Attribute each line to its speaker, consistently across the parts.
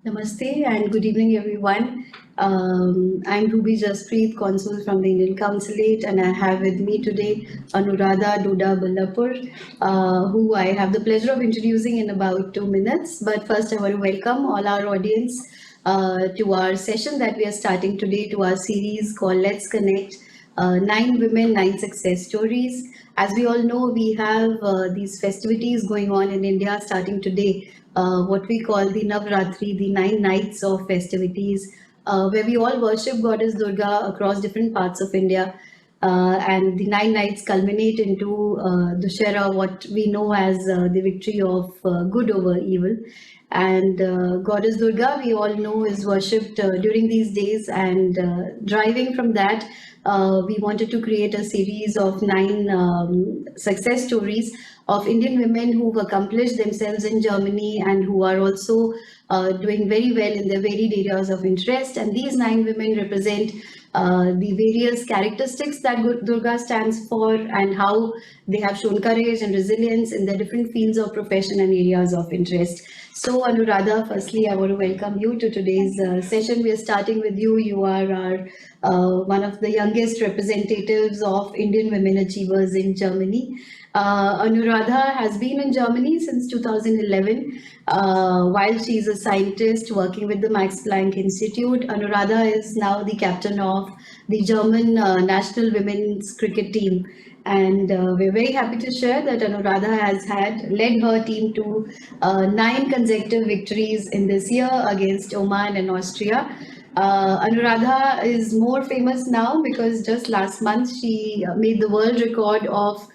Speaker 1: Namaste and good evening, everyone. I'm Ruby Jaspreet, Consul from the Indian Consulate, and I have with me today Anuradha Duda Ballapur, who I have the pleasure of introducing in about 2 minutes. But first, I want to welcome all our audience to our session that we are starting today, to our series called Let's Connect, 9 Women, 9 Success Stories. As we all know, we have these festivities going on in India starting today, what we call the Navratri, the 9 nights of festivities, where we all worship Goddess Durga across different parts of India. And the 9 nights culminate into Dussehra, what we know as the victory of good over evil. And Goddess Durga, we all know, is worshipped during these days. And driving from that, we wanted to create a series of 9 success stories of Indian women who've accomplished themselves in Germany and who are also doing very well in their varied areas of interest. And these 9 women represent the various characteristics that Durga stands for and how they have shown courage and resilience in their different fields of profession and areas of interest. So, Anuradha, firstly, I want to welcome you to today's session. We are starting with you. You are our one of the youngest representatives of Indian women achievers in Germany. Anuradha has been in Germany since 2011. While she is a scientist working with the Max Planck Institute, Anuradha is now the captain of the German national women's cricket team. And we're very happy to share that Anuradha has had led her team to 9 consecutive victories in this year against Oman and Austria. Anuradha is more famous now because just last month she made the world record of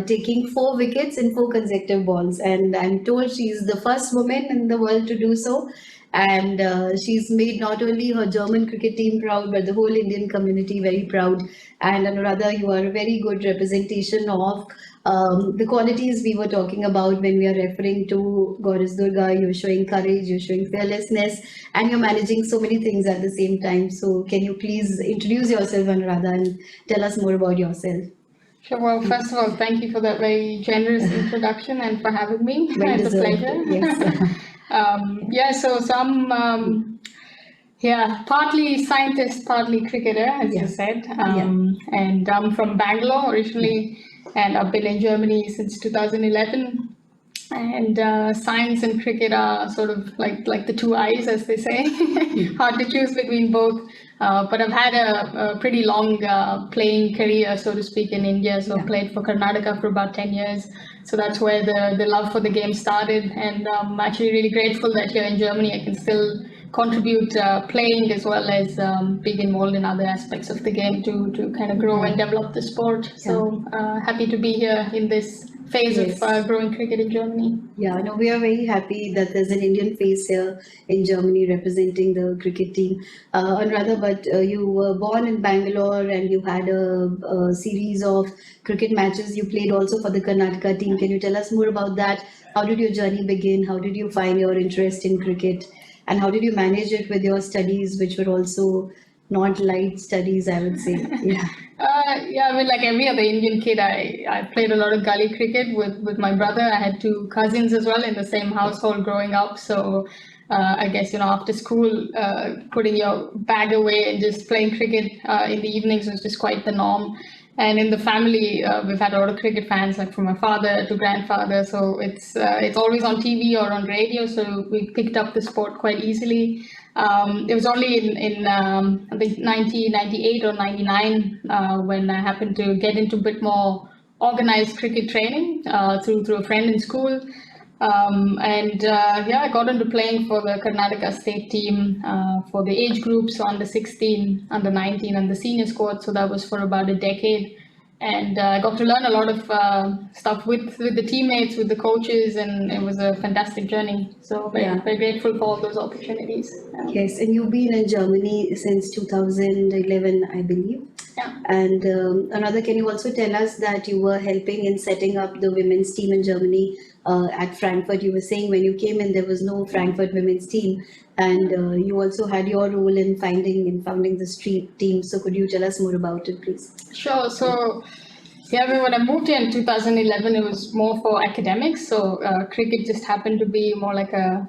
Speaker 1: taking 4 wickets in 4 consecutive balls. And I'm told she's the first woman in the world to do so. And she's made not only her German cricket team proud, but the whole Indian community very proud. And Anuradha, you are a very good representation of the qualities we were talking about when we are referring to Goddess Durga. You're showing courage, you're showing fearlessness, and you're managing so many things at the same time. So, can you please introduce yourself, Anuradha, and tell us more about yourself?
Speaker 2: Sure. Well, first of all, thank you for that very generous introduction and for having me.
Speaker 1: Well
Speaker 2: It's a
Speaker 1: deserved.
Speaker 2: pleasure.
Speaker 1: Yes.
Speaker 2: Yeah, so I'm partly scientist, partly cricketer, as you
Speaker 1: Yeah.
Speaker 2: said.
Speaker 1: Yeah.
Speaker 2: And I'm from Bangalore originally, and I've been in Germany since 2011. And science and cricket are sort of like the two eyes, as they say. Hard to choose between both. But I've had a pretty long playing career, so to speak, in India. So I
Speaker 1: Yeah.
Speaker 2: played for Karnataka for about 10 years. So that's where the love for the game started. And I'm actually really grateful that here in Germany I can still contribute playing as well as being involved in other aspects of the game to kind of grow and develop the sport. So happy to be here in this phase
Speaker 1: Yes.
Speaker 2: of growing cricket in Germany.
Speaker 1: Yeah, no, we are very happy that there's an Indian face here in Germany representing the cricket team. Anuradha, but you were born in Bangalore and you had a series of cricket matches. You played also for the Karnataka team. Can you tell us more about that? How did your journey begin? How did you find your interest in cricket? And how did you manage it with your studies, which were also not light studies, I would say? Yeah.
Speaker 2: Yeah, I mean, like every other Indian kid, I played a lot of gully cricket with my brother. I had two cousins as well in the same household growing up. So I guess, after school, putting your bag away and just playing cricket in the evenings was just quite the norm. And in the family, we've had a lot of cricket fans, like from my father to grandfather. So it's always on TV or on radio. So we picked up the sport quite easily. It was only in I think 1998 or 99 when I happened to get into a bit more organized cricket training through a friend in school. And yeah, I got into playing for the Karnataka state team for the age groups, so under 16, under 19, and the senior squad. So that was for about a decade. And I got to learn a lot of stuff with the teammates, with the coaches, and it was a fantastic journey. So very grateful for all those opportunities.
Speaker 1: Yes, and you've been in Germany since 2011, I believe.
Speaker 2: Yeah.
Speaker 1: And another, can you also tell us that you were helping in setting up the women's team in Germany at Frankfurt? You were saying when you came in, there was no Frankfurt women's team, and you also had your role in founding the street team. So could you tell us more about it, please?
Speaker 2: Sure. So Yeah, I mean, when I moved here in 2011, it was more for academics. So cricket just happened to be more like a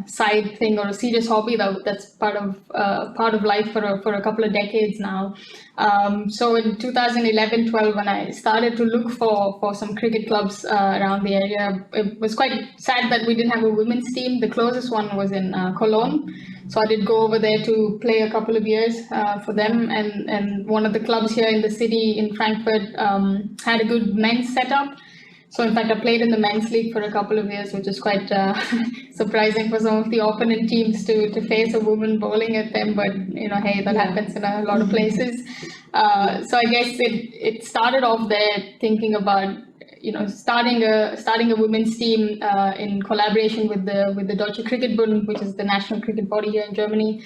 Speaker 2: side thing or a serious hobby that's part of life for a couple of decades now. So in 2011-12, when I started to look for some cricket clubs around the area, it was quite sad that we didn't have a women's team. The closest one was in Cologne. So I did go over there to play a couple of years for them, and one of the clubs here in the city in Frankfurt had a good men's setup. So in fact, I played in the men's league for a couple of years, which is quite surprising for some of the opponent teams to face a woman bowling at them. But hey, that happens in a lot of places. So I guess it started off there thinking about starting a women's team in collaboration with the Deutsche Cricketbund, which is the national cricket body here in Germany.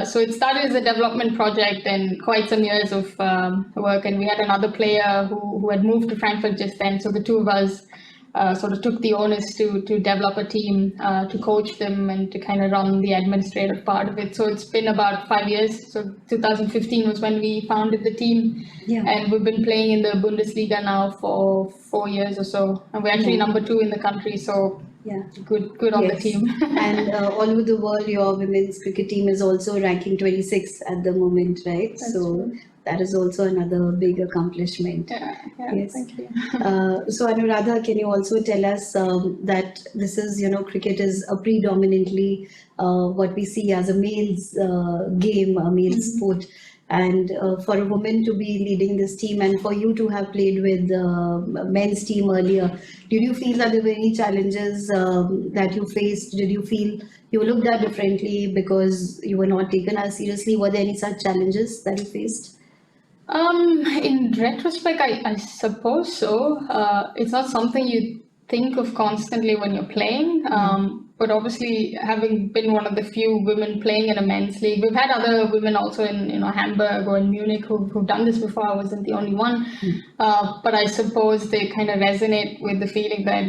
Speaker 2: So it started as a development project and quite some years of work. And we had another player who had moved to Frankfurt just then. So the two of us sort of took the onus to develop a team, to coach them, and to kind of run the administrative part of it. So it's been about 5 years. So 2015 was when we founded the team, and we've been playing in the Bundesliga now for 4 years or so. And we're actually number 2 in the country. So good on the team.
Speaker 1: And all over the world, your women's cricket team is also ranking 26 at the moment, right?
Speaker 2: That's
Speaker 1: so
Speaker 2: true.
Speaker 1: that is also another big accomplishment. Yes.
Speaker 2: Thank you.
Speaker 1: So Anuradha, can you also tell us that this is, cricket is a predominantly what we see as a male's game, a male sport. And for a woman to be leading this team and for you to have played with the men's team earlier, did you feel that there were any challenges that you faced? Did you feel you looked at differently because you were not taken as seriously? Were there any such challenges that you faced?
Speaker 2: In retrospect, I suppose so. It's not something you think of constantly when you're playing. But obviously, having been one of the few women playing in a men's league, we've had other women also in Hamburg or in Munich who've done this before. I wasn't the only one. But I suppose they kind of resonate with the feeling that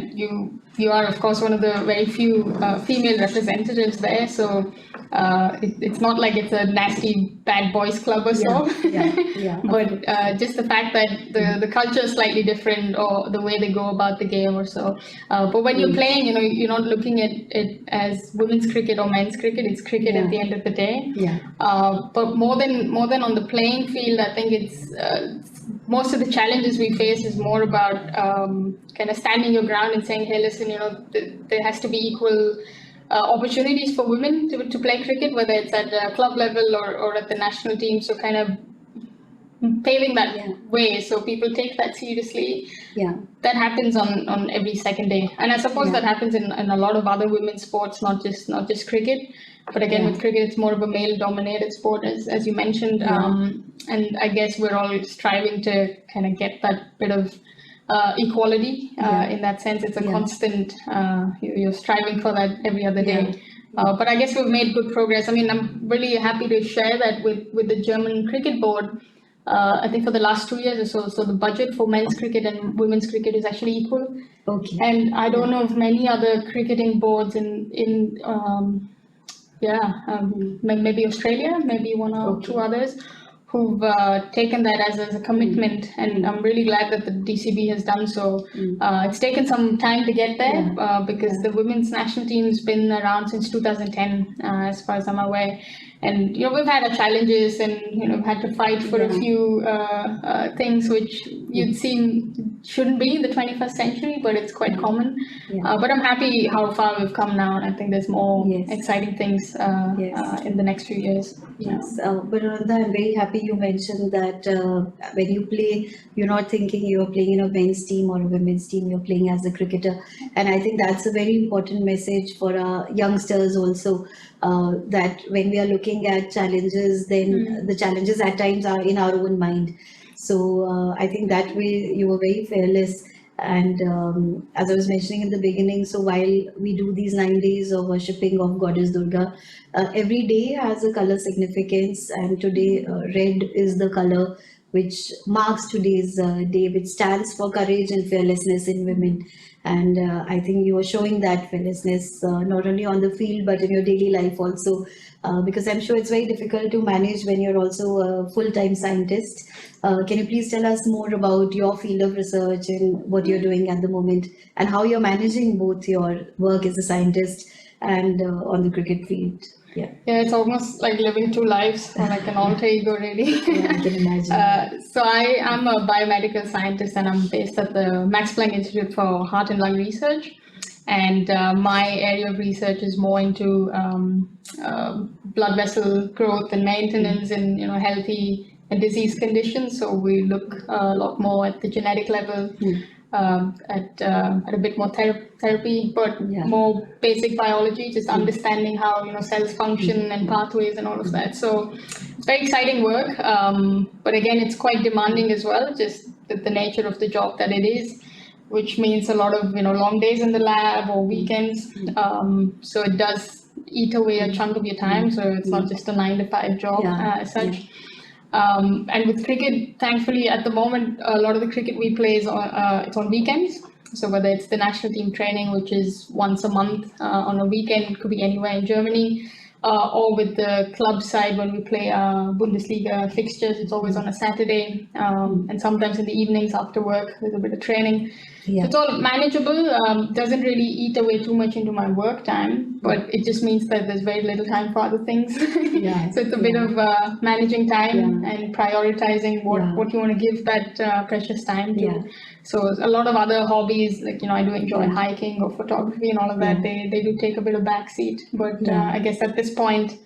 Speaker 2: you are, of course, one of the very few female representatives there. So it's not like it's a nasty bad boys club or so. But just the fact that the culture is slightly different, or the way they go about the game or so. But when you're playing, you're not looking at it as women's cricket or men's cricket. It's cricket at the end of the day. But more than on the playing field, I think it's most of the challenges we face is more about kind of standing your ground and saying, hey, listen, there has to be equal opportunities for women to play cricket, whether it's at the club level or at the national team. So kind of paving that way so people take that seriously. That happens on every second day, and I suppose that happens in a lot of other women's sports, not just cricket. But again, with cricket, it's more of a male-dominated sport, as you mentioned. And I guess we're all striving to kind of get that bit of equality in that sense. It's a constant, you're striving for that every other day. But I guess we've made good progress. I mean, I'm really happy to share that with the German Cricket Board. I think for the last 2 years or so the budget for men's cricket and women's cricket is actually equal. And I don't know of many other cricketing boards maybe Australia, maybe one or two others who've taken that as a commitment, and I'm really glad that the DCB has done so. It's taken some time to get there because the women's national team's been around since 2010, as far as I'm aware. And we've had our challenges, and we've had to fight for a few things which you'd seem shouldn't be in the 21st century, but it's quite common. But I'm happy how far we've come now, and I think there's more exciting things in the next few years.
Speaker 1: But Ananda, I'm very happy you mentioned that when you play, you're not thinking you're playing in a men's team or a women's team, you're playing as a cricketer. And I think that's a very important message for our youngsters also, that when we are looking at challenges, then the challenges at times are in our own mind. So I think that way you were very fearless. And as I was mentioning in the beginning, so while we do these 9 days of worshipping of Goddess Durga, every day has a color significance, and today red is the color which marks today's day, which stands for courage and fearlessness in women. And I think you are showing that fearlessness not only on the field but in your daily life also, because I'm sure it's very difficult to manage when you're also a full-time scientist. Can you please tell us more about your field of research and what you're doing at the moment, and how you're managing both your work as a scientist and on the cricket field? Yeah,
Speaker 2: Yeah, it's almost like living two lives, or like an alter ego, really.
Speaker 1: yeah, I can imagine.
Speaker 2: So I am a biomedical scientist, and I'm based at the Max Planck Institute for Heart and Lung Research. And my area of research is more into blood vessel growth and maintenance in healthy and disease conditions. So we look a lot more at the genetic level, at a bit more therapy, but
Speaker 1: Yeah.
Speaker 2: more basic biology, just understanding how cells function and pathways and all of that. So it's very exciting work, but again, it's quite demanding as well, just the nature of the job that it is, which means a lot of long days in the lab or weekends. So it does eat away a chunk of your time. So it's not just a 9 to 5 job as such.
Speaker 1: Yeah.
Speaker 2: And with cricket, thankfully, at the moment, a lot of the cricket we play is it's on weekends. So whether it's the national team training, which is once a month on a weekend, it could be anywhere in Germany, or with the club side when we play Bundesliga fixtures, it's always on a Saturday, and sometimes in the evenings after work, there's a bit of training.
Speaker 1: Yeah.
Speaker 2: So it's all manageable. Doesn't really eat away too much into my work time, but it just means that there's very little time for other things.
Speaker 1: Yeah.
Speaker 2: So it's a bit of managing time and prioritizing what you want to give that precious time to.
Speaker 1: Yeah.
Speaker 2: So a lot of other hobbies, like I do enjoy hiking or photography and all of that. They do take a bit of backseat, but I guess at this point,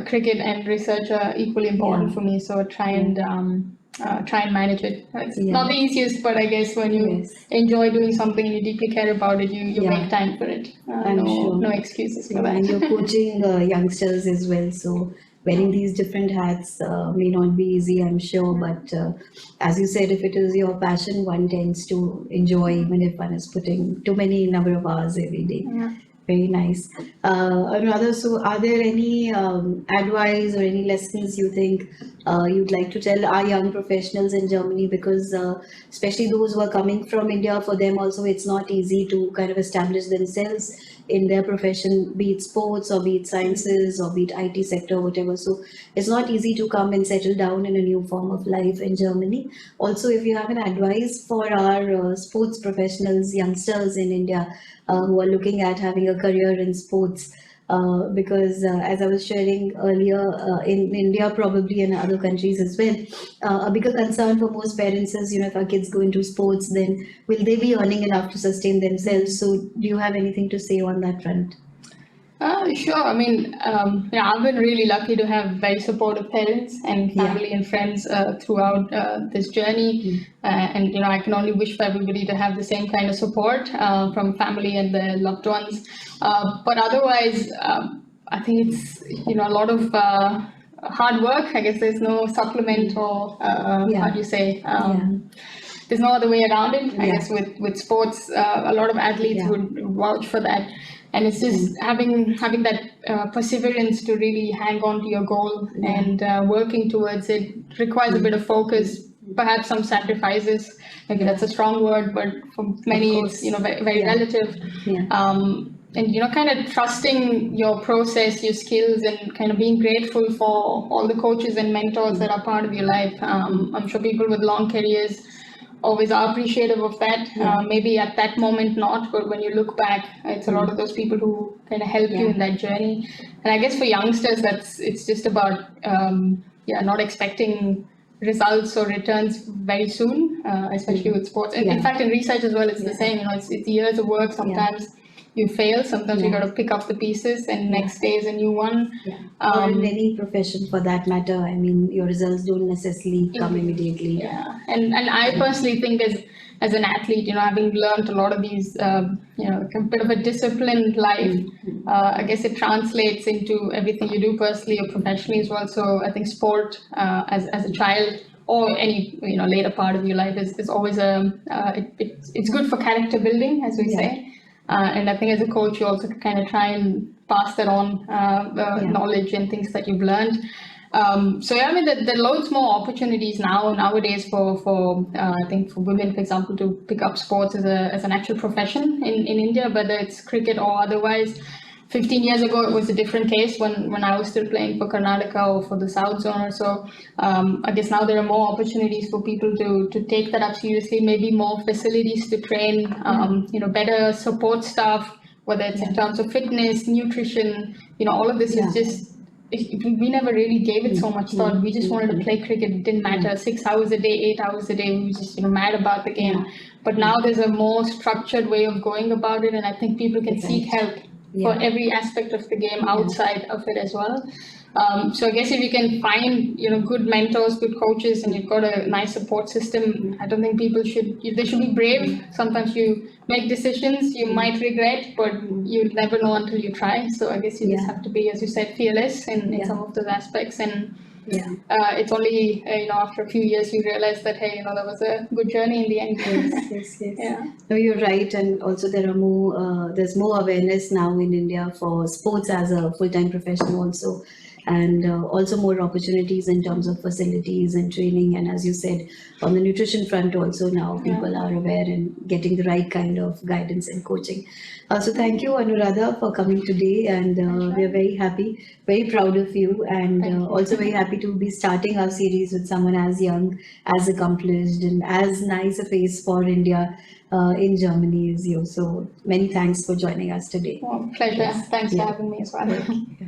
Speaker 2: cricket and research are equally important for me. So try and manage it. It's not the easiest, but I guess when you enjoy doing something and you deeply care about it, you make time for it. No excuses for that.
Speaker 1: And you're coaching youngsters as well, so wearing these different hats may not be easy, I'm sure, but as you said, if it is your passion, one tends to enjoy even if one is putting too many number of hours every day. Very nice. Anuradha, so are there any advice or any lessons you think you'd like to tell our young professionals in Germany? Because especially those who are coming from India, for them also it's not easy to kind of establish themselves in their profession, be it sports or be it sciences or be it IT sector, whatever. So it's not easy to come and settle down in a new form of life in Germany. Also, if you have an advice for our sports professionals, youngsters in India, who are looking at having a career in sports, because as I was sharing earlier, in India, probably in other countries as well, a bigger concern for most parents is, if our kids go into sports, then will they be earning enough to sustain themselves? So do you have anything to say on that front?
Speaker 2: Sure. I mean, I've been really lucky to have very supportive parents and family and friends throughout this journey. And, I can only wish for everybody to have the same kind of support from family and their loved ones. But otherwise, I think it's, a lot of hard work. I guess there's no supplement or, how do you say, there's no other way around it. I guess with sports, a lot of athletes would vouch for that. And it's just having that perseverance to really hang on to your goal and working towards it requires a bit of focus, perhaps some sacrifices. Maybe that's a strong word, but for many it's very relative. And kind of trusting your process, your skills, and kind of being grateful for all the coaches and mentors that are part of your life. I'm sure people with long careers always are appreciative of that. Maybe at that moment not, but when you look back, it's a lot of those people who kind of help you in that journey. And I guess for youngsters, it's just about not expecting results or returns very soon, especially with sports. And in fact, in research as well, it's the same. It's years of work. Sometimes you fail, sometimes you got to pick up the pieces, and next day is a new one.
Speaker 1: Or in any profession for that matter. I mean, your results don't necessarily come immediately.
Speaker 2: And I personally think as an athlete, having learned a lot of these, a bit of a disciplined life, I guess it translates into everything you do personally or professionally as well. So I think sport as a child or any later part of your life is always it's good for character building, as we say. And I think as a coach, you also kind of try and pass that on, knowledge and things that you've learned. So yeah, I mean, there are loads more opportunities nowadays for I think for women, for example, to pick up sports as an actual profession in India, whether it's cricket or otherwise. 15 years ago, it was a different case when I was still playing for Karnataka or for the South Zone or so. I guess now there are more opportunities for people to take that up seriously. Maybe more facilities to train. Better support staff, whether it's in terms of fitness, nutrition. All of this is just we never really gave it so much thought. We just wanted to play cricket. It didn't matter 6 hours a day, 8 hours a day. We were just mad about the game. But now there's a more structured way of going about it, and I think people can seek help for every aspect of the game outside of it as well. So I guess if you can find good mentors, good coaches, and you've got a nice support system, I don't think people they should be brave. Sometimes you make decisions you might regret, but you'll never know until you try. So I guess you just have to be, as you said, fearless in some of those aspects. And it's only after a few years you realize that hey, that was a good journey in the end.
Speaker 1: Yes.
Speaker 2: Yeah.
Speaker 1: No, you're right, and also there's more awareness now in India for sports as a full-time profession also, and also more opportunities in terms of facilities and training. And as you said, on the nutrition front also now people are aware and getting the right kind of guidance and coaching. So thank you, Anuradha, for coming today, and we're very happy, very proud of you, and
Speaker 2: Thank you.
Speaker 1: also very happy to be starting our series with someone as young, as accomplished, and as nice a face for India in Germany as you. So many thanks for joining us today.
Speaker 2: Well, pleasure. Thanks for having me as well.
Speaker 1: Yeah.